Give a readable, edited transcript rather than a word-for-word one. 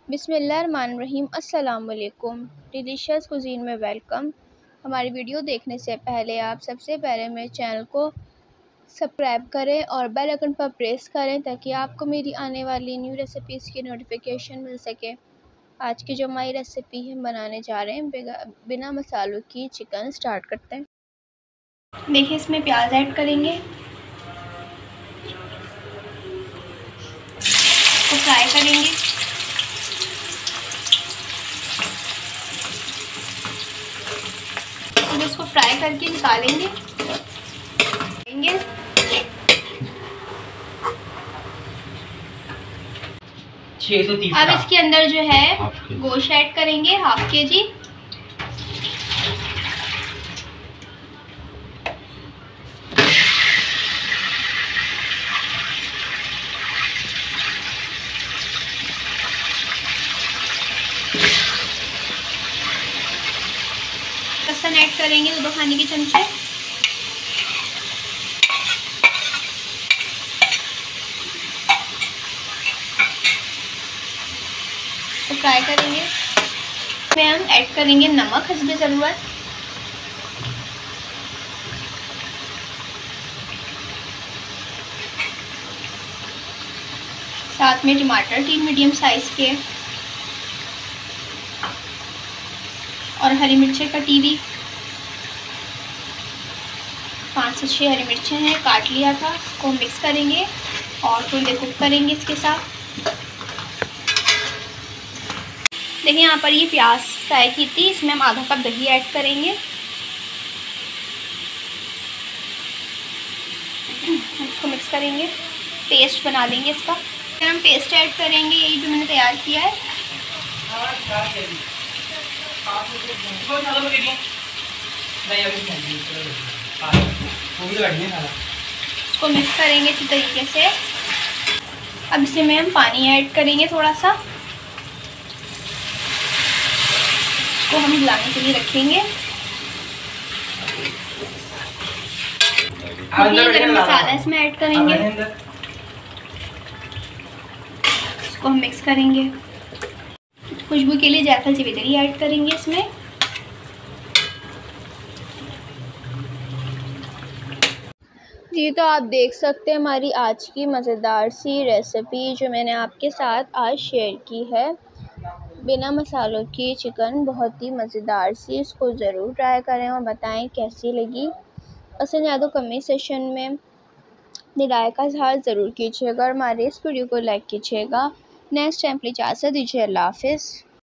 बिस्मिल्लाहिर्रहमानिर्रहीम। अस्सलाम वालेकुम। डिलीशियस कुज़ीन में वेलकम। हमारी वीडियो देखने से पहले आप सबसे पहले मेरे चैनल को सब्सक्राइब करें और बेल आइकन पर प्रेस करें ताकि आपको मेरी आने वाली न्यू रेसिपीज़ की नोटिफिकेशन मिल सके। आज की जो हमारी रेसिपी हम बनाने जा रहे हैं बिना मसालों की चिकन। स्टार्ट करते हैं। देखिए, इसमें प्याज ऐड करेंगे, तो फ्राई करेंगे। तो इसको फ्राई करके निकालेंगे। अब इसके अंदर जो है गोश्त ऐड करेंगे, हाफ के जी। लहसुन ऐड करेंगे 2 खाने के चमचे। तो फ्राई करेंगे। इसमें हम ऐड करेंगे नमक हस्बे ज़रूरत। साथ में टमाटर 3 मीडियम साइज़ के और हरी मिर्चें कटी हुई 5 से 6 हरी मिर्चें हैं, काट लिया था। इसको मिक्स करेंगे और थोड़ी देर कुक करेंगे इसके साथ। देखिए, यहाँ पर ये प्याज फ्राई की थी, इसमें हम आधा कप दही ऐड करेंगे। इसको मिक्स करेंगे, पेस्ट बना देंगे इसका। फिर हम पेस्ट ऐड करेंगे, यही जो मैंने तैयार किया है। इसको मिक्स करेंगे अच्छी तरीके से। अब इसमें हम पानी ऐड करेंगे थोड़ा सा। इसको हम हिलाने के लिए रखेंगे। गरम मसाला इसमें ऐड करेंगे, इसको हम मिक्स करेंगे। खुशबू के लिए जायफल जावित्री ऐड करेंगे इसमें। जी, तो आप देख सकते हैं हमारी आज की मज़ेदार सी रेसिपी जो मैंने आपके साथ आज शेयर की है, बिना मसालों की चिकन। बहुत ही मज़ेदार सी। इसको ज़रूर ट्राई करें और बताएं कैसी लगी। पसंद आए तो कमेंट सेशन में अपनी राय का इज़हार ज़रूर कीजिएगा और हमारे इस वीडियो को लाइक कीजिएगा। नेक्स्ट टाइम के लिए इजाज़त दीजिए। अल्लाह हाफ़िज़।